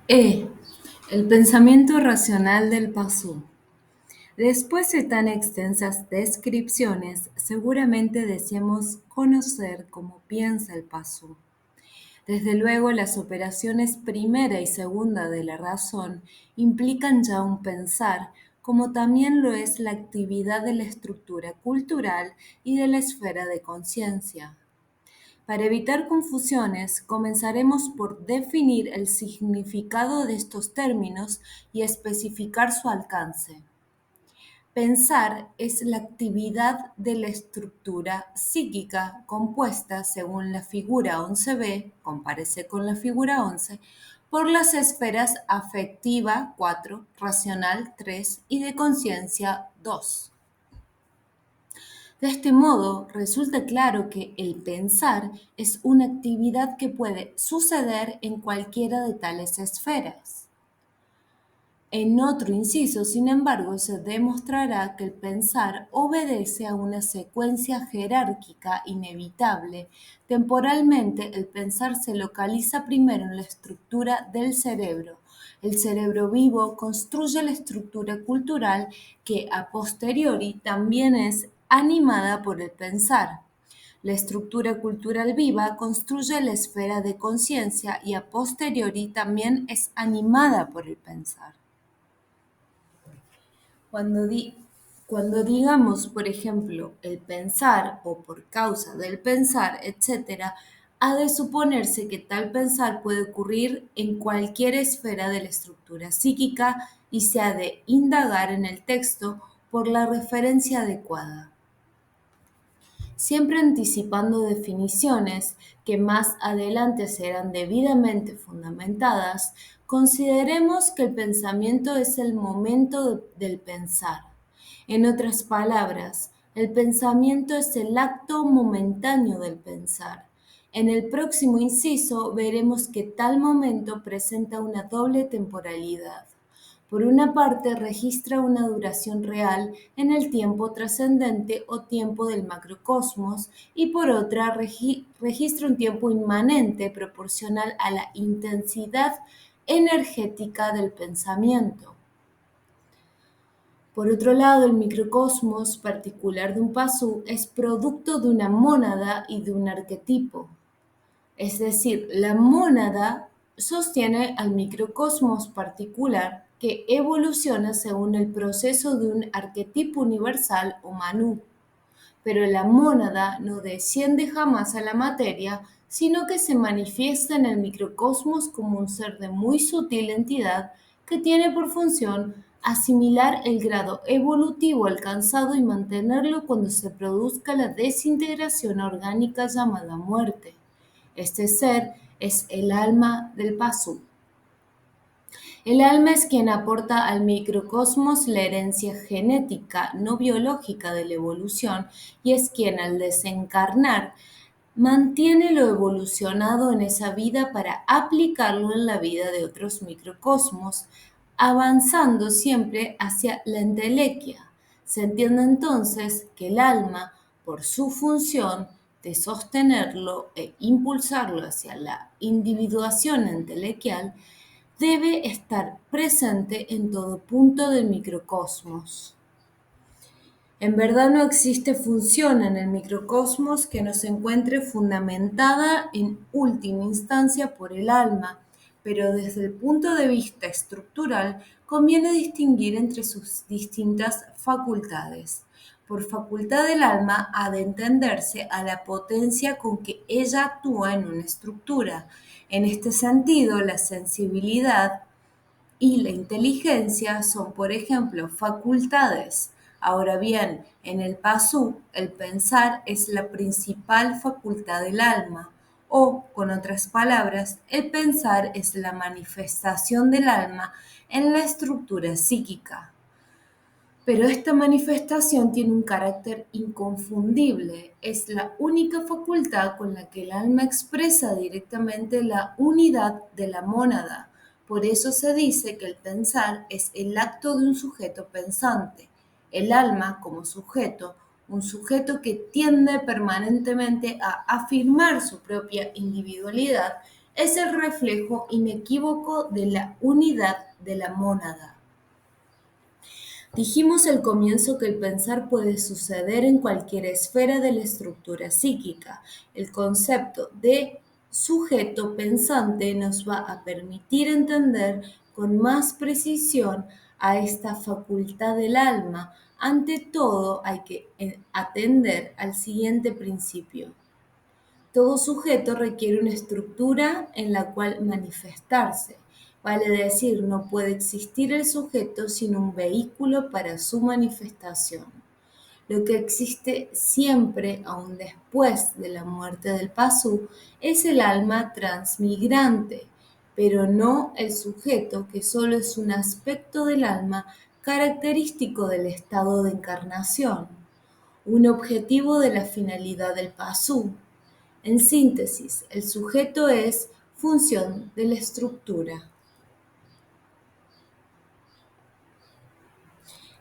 E. El pensamiento racional del Pasú. Después de tan extensas descripciones, seguramente deseamos conocer cómo piensa el Pasú. Desde luego, las operaciones primera y segunda de la razón implican ya un pensar, como también lo es la actividad de la estructura cultural y de la esfera de conciencia. Para evitar confusiones, comenzaremos por definir el significado de estos términos y especificar su alcance. Pensar es la actividad de la estructura psíquica compuesta, según la figura 11b, compárese con la figura 11, por las esferas afectiva 4, racional 3 y de conciencia 2. De este modo, resulta claro que el pensar es una actividad que puede suceder en cualquiera de tales esferas. En otro inciso, sin embargo, se demostrará que el pensar obedece a una secuencia jerárquica inevitable. Temporalmente, el pensar se localiza primero en la estructura del cerebro. El cerebro vivo construye la estructura cultural que a posteriori también es animada por el pensar. La estructura cultural viva construye la esfera de conciencia y a posteriori también es animada por el pensar. Cuando, cuando digamos, por ejemplo, el pensar o por causa del pensar, etc., ha de suponerse que tal pensar puede ocurrir en cualquier esfera de la estructura psíquica y se ha de indagar en el texto por la referencia adecuada. Siempre anticipando definiciones que más adelante serán debidamente fundamentadas, consideremos que el pensamiento es el momento del pensar. En otras palabras, el pensamiento es el acto momentáneo del pensar. En el próximo inciso veremos que tal momento presenta una doble temporalidad. Por una parte, registra una duración real en el tiempo trascendente o tiempo del macrocosmos y por otra, registra un tiempo inmanente proporcional a la intensidad energética del pensamiento. Por otro lado, el microcosmos particular de un pasú es producto de una mónada y de un arquetipo. Es decir, la mónada sostiene al microcosmos particular que evoluciona según el proceso de un arquetipo universal o manú. Pero la mónada no desciende jamás a la materia, sino que se manifiesta en el microcosmos como un ser de muy sutil entidad que tiene por función asimilar el grado evolutivo alcanzado y mantenerlo cuando se produzca la desintegración orgánica llamada muerte. Este ser es el alma del Pasú. El alma es quien aporta al microcosmos la herencia genética, no biológica de la evolución, y es quien al desencarnar mantiene lo evolucionado en esa vida para aplicarlo en la vida de otros microcosmos, avanzando siempre hacia la entelequia. Se entiende entonces que el alma, por su función de sostenerlo e impulsarlo hacia la individuación entelequial, debe estar presente en todo punto del microcosmos. En verdad no existe función en el microcosmos que no se encuentre fundamentada en última instancia por el alma, pero desde el punto de vista estructural conviene distinguir entre sus distintas facultades. Por facultad del alma ha de entenderse a la potencia con que ella actúa en una estructura. En este sentido, la sensibilidad y la inteligencia son, por ejemplo, facultades. Ahora bien, en el pasú, el pensar es la principal facultad del alma, o, con otras palabras, el pensar es la manifestación del alma en la estructura psíquica. Pero esta manifestación tiene un carácter inconfundible, es la única facultad con la que el alma expresa directamente la unidad de la mónada. Por eso se dice que el pensar es el acto de un sujeto pensante. El alma, como sujeto, un sujeto que tiende permanentemente a afirmar su propia individualidad, es el reflejo inequívoco de la unidad de la mónada. Dijimos al comienzo que el pensar puede suceder en cualquier esfera de la estructura psíquica. El concepto de sujeto pensante nos va a permitir entender con más precisión a esta facultad del alma. Ante todo, hay que atender al siguiente principio. Todo sujeto requiere una estructura en la cual manifestarse. Vale decir, no puede existir el sujeto sin un vehículo para su manifestación. Lo que existe siempre, aun después de la muerte del pasú, es el alma transmigrante, pero no el sujeto, que solo es un aspecto del alma característico del estado de encarnación, un objetivo de la finalidad del pasú. En síntesis, el sujeto es función de la estructura.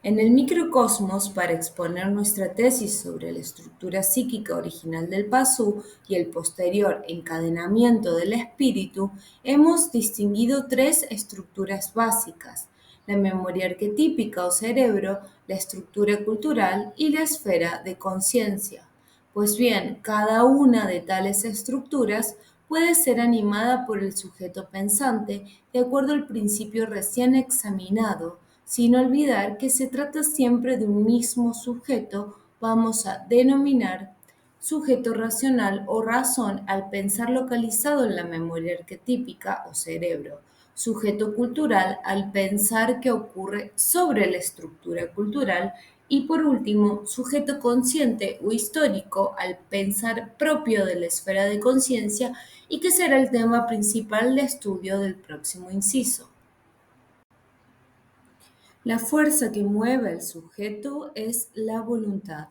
En el microcosmos, para exponer nuestra tesis sobre la estructura psíquica original del pasú y el posterior encadenamiento del espíritu, hemos distinguido tres estructuras básicas: la memoria arquetípica o cerebro, la estructura cultural y la esfera de conciencia. Pues bien, cada una de tales estructuras puede ser animada por el sujeto pensante de acuerdo al principio recién examinado, sin olvidar que se trata siempre de un mismo sujeto. Vamos a denominar sujeto racional o razón al pensar localizado en la memoria arquetípica o cerebro, sujeto cultural al pensar que ocurre sobre la estructura cultural y por último, sujeto consciente o histórico al pensar propio de la esfera de conciencia y que será el tema principal de estudio del próximo inciso. La fuerza que mueve al sujeto es la voluntad.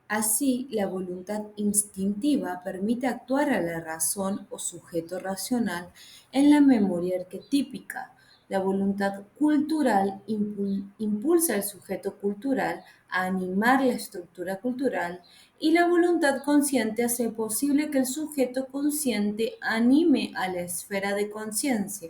Así, la voluntad instintiva permite actuar a la razón o sujeto racional en la memoria arquetípica. La voluntad cultural impulsa al sujeto cultural a animar la estructura cultural y la voluntad consciente hace posible que el sujeto consciente anime a la esfera de conciencia.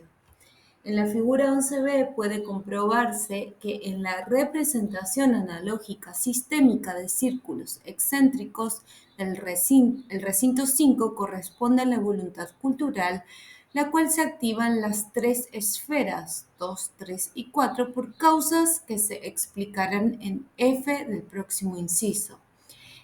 En la figura 11b puede comprobarse que en la representación analógica sistémica de círculos excéntricos el recinto 5 corresponde a la voluntad cultural, la cual se activa en las tres esferas 2, 3 y 4 por causas que se explicarán en F del próximo inciso.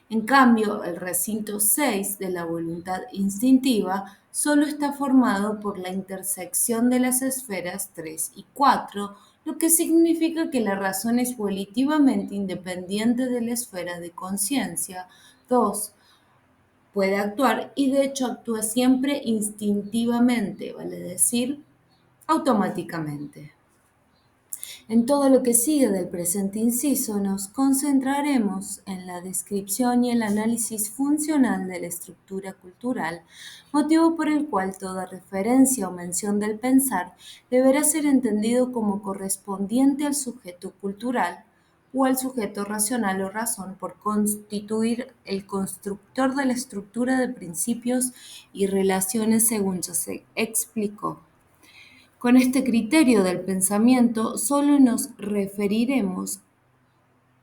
En cambio, el recinto 6 de la voluntad instintiva solo está formado por la intersección de las esferas 3 y 4, lo que significa que la razón es volitivamente independiente de la esfera de conciencia. 2. Puede actuar y de hecho actúa siempre instintivamente, vale decir, automáticamente. En todo lo que sigue del presente inciso nos concentraremos en la descripción y el análisis funcional de la estructura cultural, motivo por el cual toda referencia o mención del pensar deberá ser entendido como correspondiente al sujeto cultural o al sujeto racional o razón por constituir el constructor de la estructura de principios y relaciones según ya se explicó. Con este criterio del pensamiento solo nos referiremos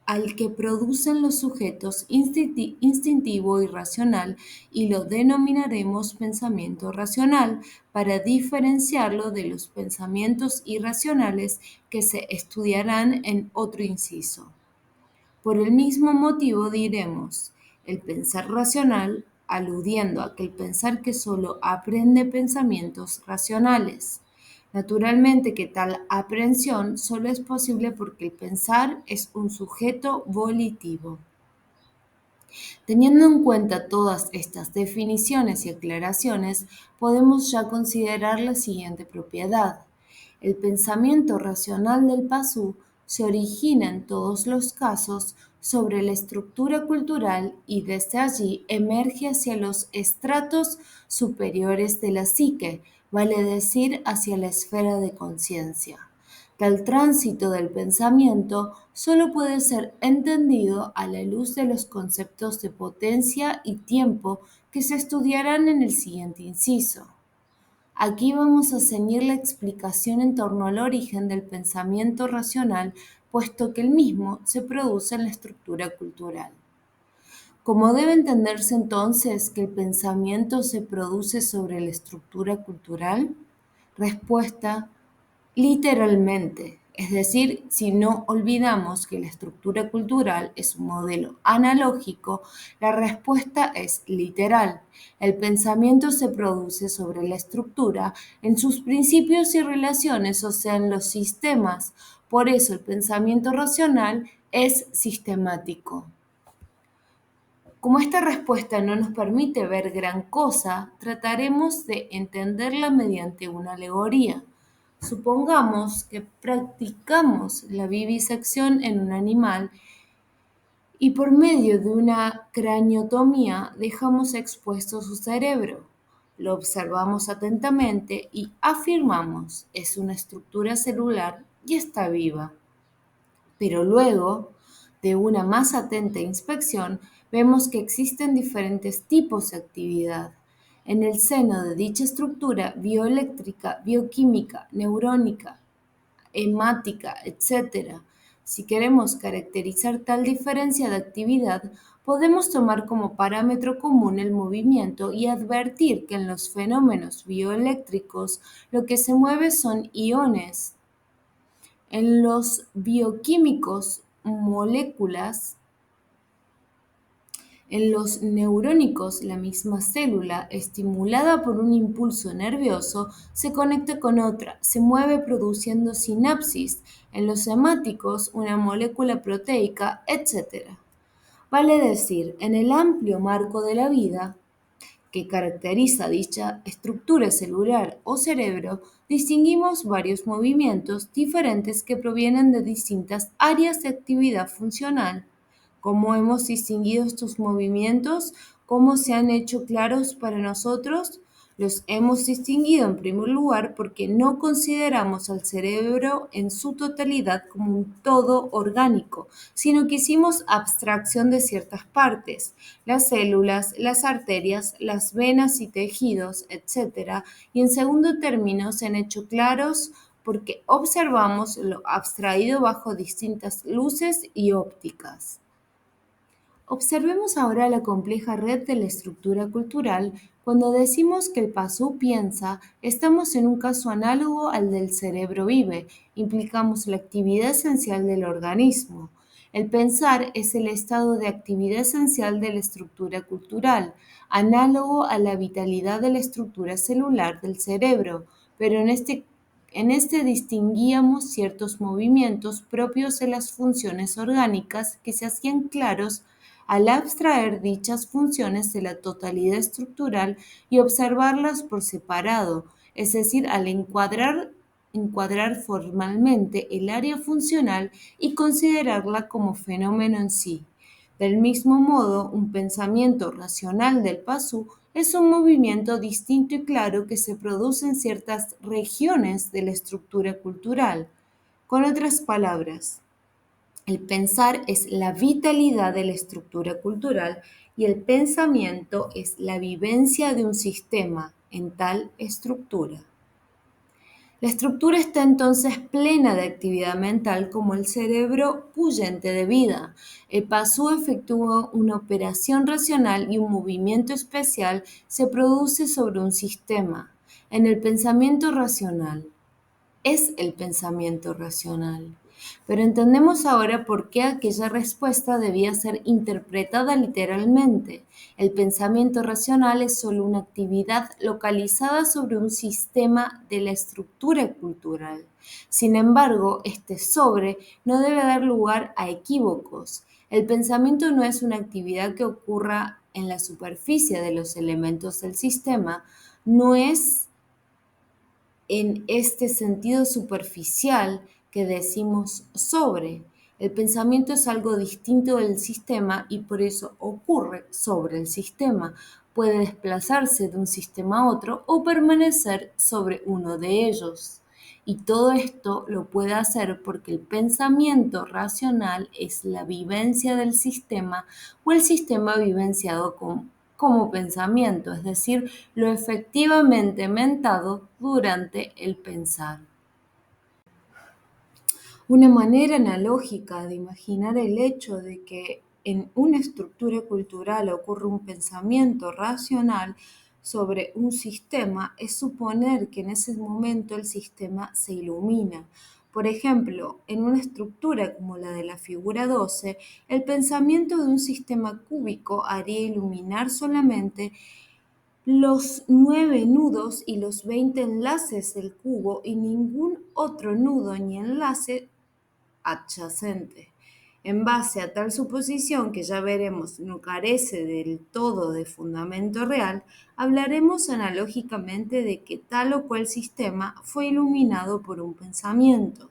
al que producen los sujetos instintivo y racional y lo denominaremos pensamiento racional para diferenciarlo de los pensamientos irracionales que se estudiarán en otro inciso. Por el mismo motivo diremos el pensar racional, aludiendo a aquel pensar que solo aprende pensamientos racionales. Naturalmente que tal aprehensión solo es posible porque el pensar es un sujeto volitivo. Teniendo en cuenta todas estas definiciones y aclaraciones, podemos ya considerar la siguiente propiedad. El pensamiento racional del pasú se origina en todos los casos sobre la estructura cultural y desde allí emerge hacia los estratos superiores de la psique, vale decir, hacia la esfera de conciencia. Tal tránsito del pensamiento solo puede ser entendido a la luz de los conceptos de potencia y tiempo que se estudiarán en el siguiente inciso. Aquí vamos a ceñir la explicación en torno al origen del pensamiento racional, puesto que el mismo se produce en la estructura cultural. ¿Cómo debe entenderse entonces que el pensamiento se produce sobre la estructura cultural? Respuesta: literalmente, es decir, si no olvidamos que la estructura cultural es un modelo analógico, la respuesta es literal. El pensamiento se produce sobre la estructura en sus principios y relaciones, o sea, en los sistemas. Por eso el pensamiento racional es sistemático. Como esta respuesta no nos permite ver gran cosa, trataremos de entenderla mediante una alegoría. Supongamos que practicamos la vivisección en un animal y por medio de una craniotomía dejamos expuesto su cerebro. Lo observamos atentamente y afirmamos es una estructura celular y está viva. Pero luego de una más atenta inspección, vemos que existen diferentes tipos de actividad. En el seno de dicha estructura bioeléctrica, bioquímica, neurónica, hemática, etc. Si queremos caracterizar tal diferencia de actividad, podemos tomar como parámetro común el movimiento y advertir que en los fenómenos bioeléctricos lo que se mueve son iones. En los bioquímicos, moléculas. En los neurónicos, la misma célula, estimulada por un impulso nervioso, se conecta con otra, se mueve produciendo sinapsis. En los hemáticos, una molécula proteica, etc. Vale decir, en el amplio marco de la vida, que caracteriza dicha estructura celular o cerebro, distinguimos varios movimientos diferentes que provienen de distintas áreas de actividad funcional. ¿Cómo hemos distinguido estos movimientos? ¿Cómo se han hecho claros para nosotros? Los hemos distinguido en primer lugar porque no consideramos al cerebro en su totalidad como un todo orgánico, sino que hicimos abstracción de ciertas partes, las células, las arterias, las venas y tejidos, etc. Y en segundo término se han hecho claros porque observamos lo abstraído bajo distintas luces y ópticas. Observemos ahora la compleja red de la estructura cultural. Cuando decimos que el pasú piensa, estamos en un caso análogo al del cerebro vive, implicamos la actividad esencial del organismo. El pensar es el estado de actividad esencial de la estructura cultural, análogo a la vitalidad de la estructura celular del cerebro, pero en este distinguíamos ciertos movimientos propios de las funciones orgánicas que se hacían claros al abstraer dichas funciones de la totalidad estructural y observarlas por separado, es decir, al encuadrar formalmente el área funcional y considerarla como fenómeno en sí. Del mismo modo, un pensamiento racional del pasú es un movimiento distinto y claro que se produce en ciertas regiones de la estructura cultural. Con otras palabras, el pensar es la vitalidad de la estructura cultural y el pensamiento es la vivencia de un sistema en tal estructura. La estructura está entonces plena de actividad mental como el cerebro puyente de vida. El pasú efectúa una operación racional y un movimiento especial se produce sobre un sistema. En el pensamiento racional es el pensamiento racional. Pero entendemos ahora por qué aquella respuesta debía ser interpretada literalmente. El pensamiento racional es solo una actividad localizada sobre un sistema de la estructura cultural. Sin embargo, este sobre no debe dar lugar a equívocos. El pensamiento no es una actividad que ocurra en la superficie de los elementos del sistema, no es en este sentido superficial que decimos sobre. El pensamiento es algo distinto del sistema y por eso ocurre sobre el sistema. Puede desplazarse de un sistema a otro o permanecer sobre uno de ellos. Y todo esto lo puede hacer porque el pensamiento racional es la vivencia del sistema o el sistema vivenciado como pensamiento, es decir, lo efectivamente mentado durante el pensar. Una manera analógica de imaginar el hecho de que en una estructura cultural ocurre un pensamiento racional sobre un sistema es suponer que en ese momento el sistema se ilumina. Por ejemplo, en una estructura como la de la figura 12, el pensamiento de un sistema cúbico haría iluminar solamente los 9 nudos y los 20 enlaces del cubo y ningún otro nudo ni enlace adyacente. En base a tal suposición, que ya veremos no carece del todo de fundamento real, hablaremos analógicamente de que tal o cual sistema fue iluminado por un pensamiento.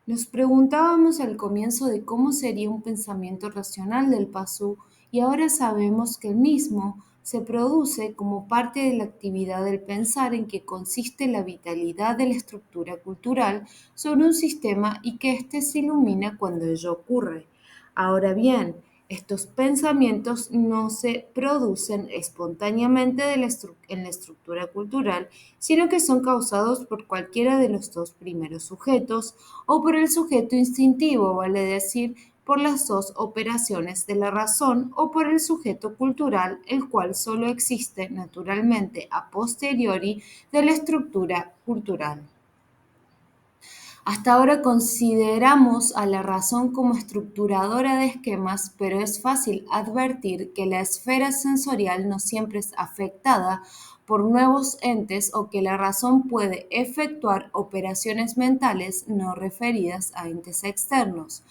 Nos preguntábamos al comienzo de cómo sería un pensamiento racional del pasú y ahora sabemos que el mismo se produce como parte de la actividad del pensar en que consiste la vitalidad de la estructura cultural sobre un sistema y que éste se ilumina cuando ello ocurre. Ahora bien, estos pensamientos no se producen espontáneamente en la estructura cultural, sino que son causados por cualquiera de los dos primeros sujetos o por el sujeto instintivo, vale decir, por las dos operaciones de la razón o por el sujeto cultural, el cual solo existe naturalmente a posteriori de la estructura cultural. Hasta ahora consideramos a la razón como estructuradora de esquemas, pero es fácil advertir que la esfera sensorial no siempre es afectada por nuevos entes o que la razón puede efectuar operaciones mentales no referidas a entes externos.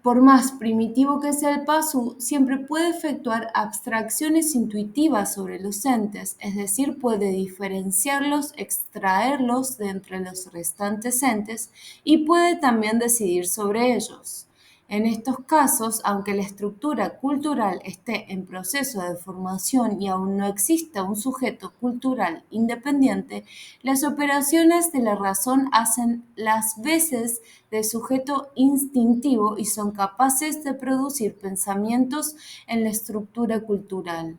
Por más primitivo que sea el pasú, siempre puede efectuar abstracciones intuitivas sobre los entes, es decir, puede diferenciarlos, extraerlos de entre los restantes entes y puede también decidir sobre ellos. En estos casos, aunque la estructura cultural esté en proceso de formación y aún no exista un sujeto cultural independiente, las operaciones de la razón hacen las veces de sujeto instintivo y son capaces de producir pensamientos en la estructura cultural.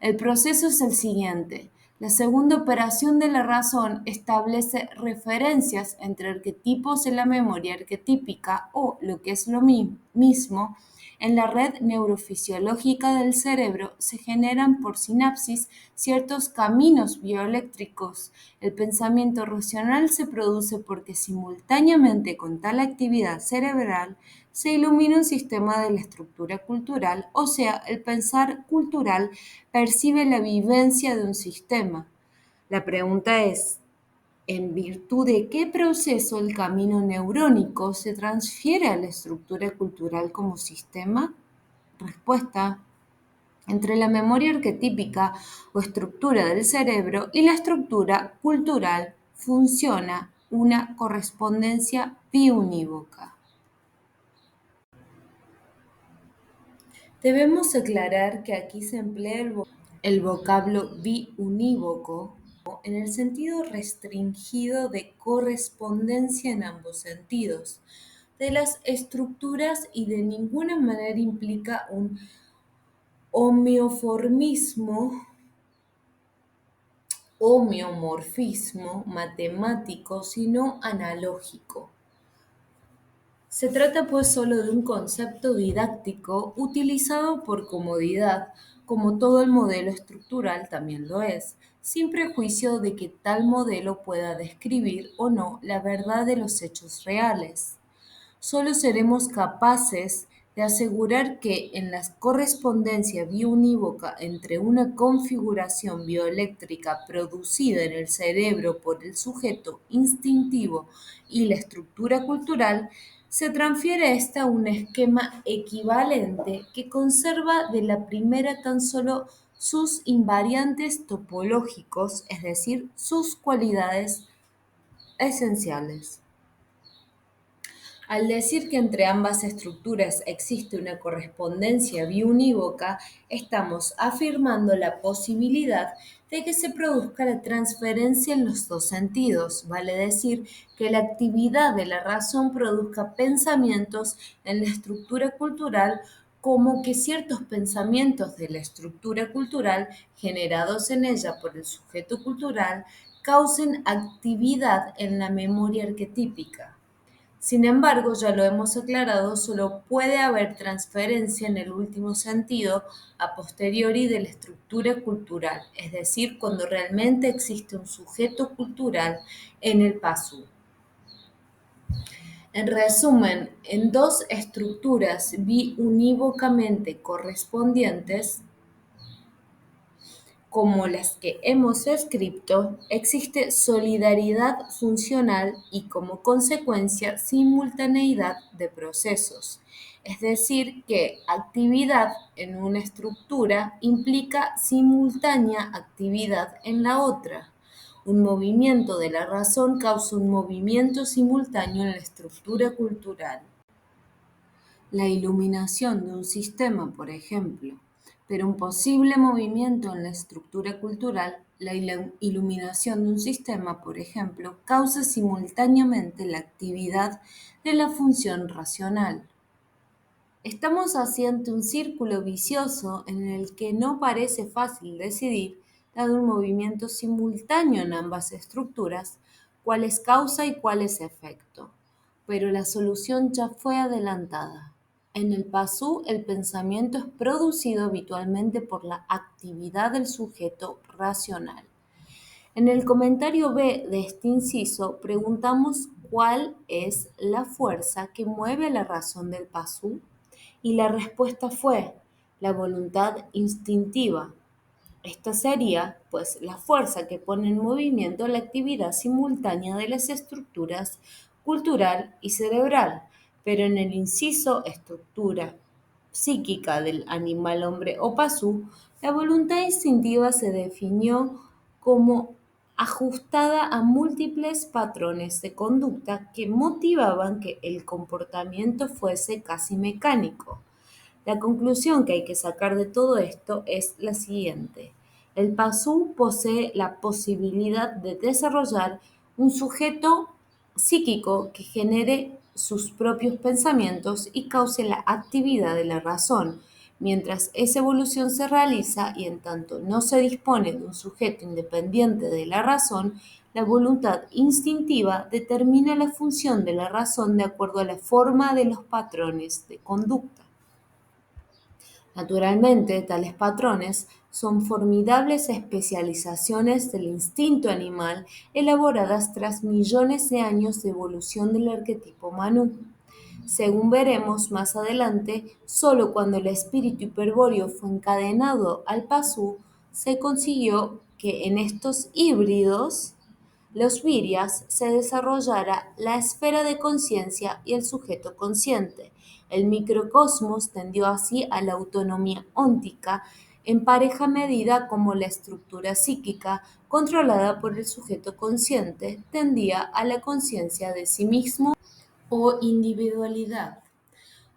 El proceso es el siguiente. La segunda operación de la razón establece referencias entre arquetipos en la memoria arquetípica o, lo que es lo mismo, en la red neurofisiológica del cerebro se generan por sinapsis ciertos caminos bioeléctricos. El pensamiento racional se produce porque simultáneamente con tal actividad cerebral se ilumina un sistema de la estructura cultural, o sea, el pensar cultural percibe la vivencia de un sistema. La pregunta es, ¿en virtud de qué proceso el camino neurónico se transfiere a la estructura cultural como sistema? Respuesta. Entre la memoria arquetípica o estructura del cerebro y la estructura cultural funciona una correspondencia biunívoca. Debemos aclarar que aquí se emplea el vocablo biunívoco en el sentido restringido de correspondencia en ambos sentidos de las estructuras y de ninguna manera implica un homeoformismo, homeomorfismo matemático, sino analógico. Se trata pues solo de un concepto didáctico utilizado por comodidad, como todo el modelo estructural también lo es, sin prejuicio de que tal modelo pueda describir o no la verdad de los hechos reales. Solo seremos capaces de asegurar que en la correspondencia biunívoca entre una configuración bioeléctrica producida en el cerebro por el sujeto instintivo y la estructura cultural, se transfiere esta a un esquema equivalente que conserva de la primera tan solo sus invariantes topológicos, es decir, sus cualidades esenciales. Al decir que entre ambas estructuras existe una correspondencia biunívoca, estamos afirmando la posibilidad de que se produzca la transferencia en los dos sentidos, vale decir, que la actividad de la razón produzca pensamientos en la estructura cultural como que ciertos pensamientos de la estructura cultural generados en ella por el sujeto cultural causen actividad en la memoria arquetípica. Sin embargo, ya lo hemos aclarado, solo puede haber transferencia en el último sentido a posteriori de la estructura cultural, es decir, cuando realmente existe un sujeto cultural en el pasú. En resumen, en dos estructuras biunívocamente correspondientes, como las que hemos escrito, existe solidaridad funcional y como consecuencia simultaneidad de procesos. Es decir, que actividad en una estructura implica simultánea actividad en la otra. Un movimiento de la razón causa un movimiento simultáneo en la estructura cultural. La iluminación de un sistema, por ejemplo, pero un posible movimiento en la estructura cultural, la iluminación de un sistema, por ejemplo, causa simultáneamente la actividad de la función racional. Estamos haciendo un círculo vicioso en el que no parece fácil decidir, dado un movimiento simultáneo en ambas estructuras, cuál es causa y cuál es efecto. Pero la solución ya fue adelantada. En el pasú, el pensamiento es producido habitualmente por la actividad del sujeto racional. En el comentario B de este inciso, preguntamos cuál es la fuerza que mueve la razón del pasú y la respuesta fue la voluntad instintiva. Esta sería, pues, la fuerza que pone en movimiento la actividad simultánea de las estructuras cultural y cerebral, pero en el inciso estructura psíquica del animal hombre o pasú, la voluntad instintiva se definió como ajustada a múltiples patrones de conducta que motivaban que el comportamiento fuese casi mecánico. La conclusión que hay que sacar de todo esto es la siguiente. El pasú posee la posibilidad de desarrollar un sujeto psíquico que genere sus propios pensamientos y cause la actividad de la razón, mientras esa evolución se realiza y en tanto no se dispone de un sujeto independiente de la razón, la voluntad instintiva determina la función de la razón de acuerdo a la forma de los patrones de conducta. Naturalmente, tales patrones son formidables especializaciones del instinto animal elaboradas tras millones de años de evolución del arquetipo Manú. Según veremos más adelante, solo cuando el espíritu hiperbóreo fue encadenado al pasú, se consiguió que en estos híbridos, los virias, se desarrollara la esfera de conciencia y el sujeto consciente. El microcosmos tendió así a la autonomía óntica en pareja medida como la estructura psíquica, controlada por el sujeto consciente, tendía a la conciencia de sí mismo o individualidad.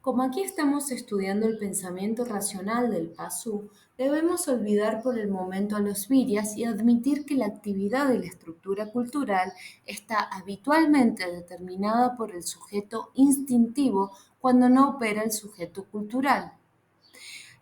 Como aquí estamos estudiando el pensamiento racional del pasú, debemos olvidar por el momento a los virias y admitir que la actividad de la estructura cultural está habitualmente determinada por el sujeto instintivo cuando no opera el sujeto cultural.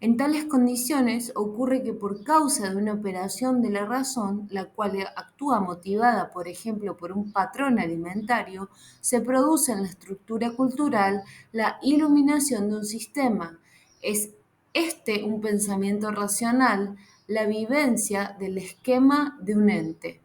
En tales condiciones ocurre que por causa de una operación de la razón, la cual actúa motivada, por ejemplo, por un patrón alimentario, se produce en la estructura cultural la iluminación de un sistema. Es este un pensamiento racional, la vivencia del esquema de un ente.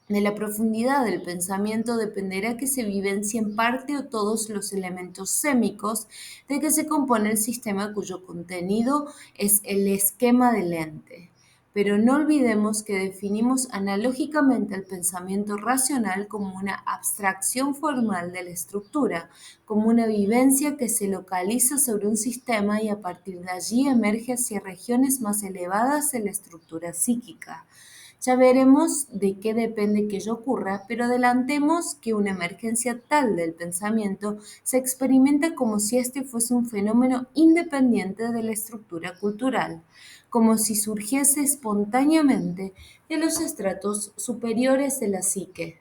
De la profundidad del pensamiento dependerá que se vivencien parte o todos los elementos sémicos de que se compone el sistema cuyo contenido es el esquema del ente. Pero no olvidemos que definimos analógicamente el pensamiento racional como una abstracción formal de la estructura, como una vivencia que se localiza sobre un sistema y a partir de allí emerge hacia regiones más elevadas de la estructura psíquica. Ya veremos de qué depende que ello ocurra, pero adelantemos que una emergencia tal del pensamiento se experimenta como si este fuese un fenómeno independiente de la estructura cultural, como si surgiese espontáneamente de los estratos superiores de la psique.